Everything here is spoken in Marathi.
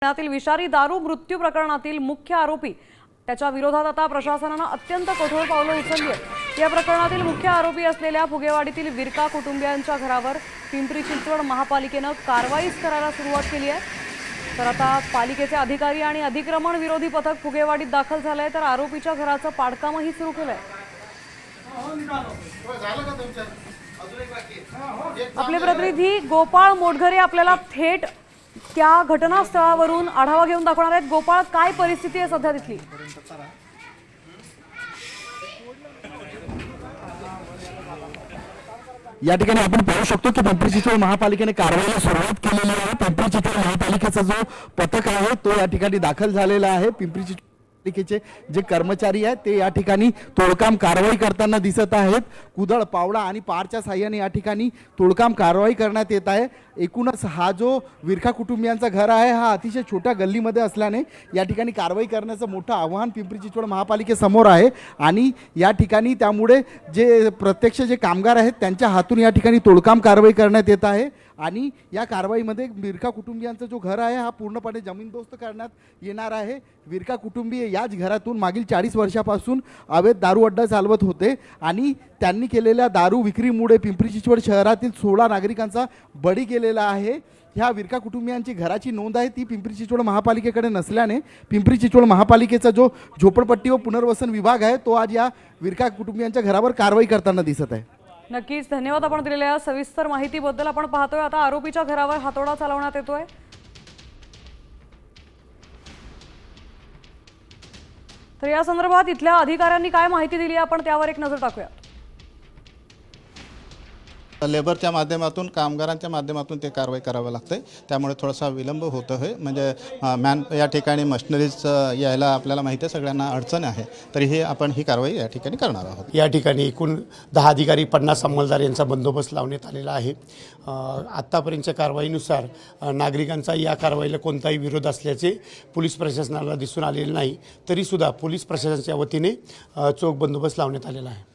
पुण्यातील विषारी दारू मृत्यू प्रकरणातील मुख्य आरोपी त्याच्या विरोधात आता प्रशासनाने अत्यंत कठोर पावलं उचलली आहेत। या प्रकरणातील मुख्य आरोपी असलेल्या फुगेवाडीतील विरका कुटुंबियांच्या घरावर पिंपरी चिंचवड महापालिकेने कारवाई करायला सुरुवात केली आहे। तर आता पालिकेचे अधिकारी आणि अतिक्रमण विरोधी पथक फुगेवाडीत दाखल झालंय, तर आरोपीच्या घराचं पाडकामही सुरू केलंय। आपले प्रतिनिधी गोपाळ मोटघरे आपल्याला थेट त्या घटनास्थळावरून आढावा घेऊन दाखवणार आहेत। गोपाळ, काय परिस्थिती आहे सध्या तिथली? या ठिकाणी आपण पाहू शकतो की पिंपरी चिंचवड महापालिकेने कारवाईला सुरुवात केलेली आहे। पिंपरी चिंचवड महापालिकेचा जो पथक आहे तो या ठिकाणी दाखल झालेला आहे। पिंपरी चिंचवड पालिकेचे जे कर्मचारी आहेत ते या ठिकाणी तोडकाम कारवाई करताना दिसत आहेत। कुदळ, पावडा आणि पारच्या साह्याने या ठिकाणी तोडकाम कारवाई करण्यात येत आहे। एकूणच हा जो विरका कुटुंबियांचा घर आहे हा अतिशय छोट्या गल्लीमध्ये असल्याने या ठिकाणी कारवाई करण्याचं मोठं आव्हान पिंपरी चिंचवड महापालिकेसमोर आहे आणि या ठिकाणी त्यामुळे जे प्रत्यक्ष जे कामगार आहेत त्यांच्या हातून या ठिकाणी तोडकाम कारवाई करण्यात येत आहे आणि या कारवाईमध्ये विरका कुटुंबियांचा जो घर आहे हा पूर्णपणे जमीनदोस्त करण्यात येणार आहे। विरका कुटुंबीय याच घरातून मागील 40 वर्षापासून अवैध दारू अड्डा चालवत होते आणि त्यांनी केलेल्या दारू विक्रीमुळे पिंपरी चिंचवड शहरातील 16 नागरिकांचा बळी गेलेला आहे। ह्या विरका कुटुंबियांची घराची नोंद आहे ती पिंपरी चिंचवड महापालिकेकडे नसल्याने पिंपरी चिंचवड महापालिकेचा जो झोपडपट्टी व पुनर्वसन विभाग आहे तो आज या विरका कुटुंबियांच्या घरावर कारवाई करताना दिसत आहे। नक्कीच धन्यवाद आपण दिलेल्या सविस्तर माहितीबद्दल। आपण पाहतोय आता आरोपीच्या घरावर हातोडा चालवण्यात येतोय। तर या संदर्भात इथल्या अधिकाऱ्यांनी काय माहिती दिली आपण त्यावर एक नजर टाकूया। लेबरच्या माध्यमातून, कामगारांच्या माध्यमातून ते कारवाई करावं लागतं, त्यामुळे थोडासा विलंब होतो आहे। म्हणजे या ठिकाणी मशिनरीज यायला आपल्याला माहिती आहे सगळ्यांना अडचण आहे, तरीही आपण ही कारवाई या ठिकाणी करणार आहोत। या ठिकाणी एकूण 10 अधिकारी 50 अंमलदार यांचा बंदोबस्त लावण्यात आलेला आहे। आत्तापर्यंतच्या कारवाईनुसार नागरिकांचा या कारवाईला कोणताही विरोध असल्याचे पोलीस प्रशासनाला दिसून आलेले नाही, तरीसुद्धा पोलीस प्रशासनाच्या वतीने चोख बंदोबस्त लावण्यात आलेला आहे।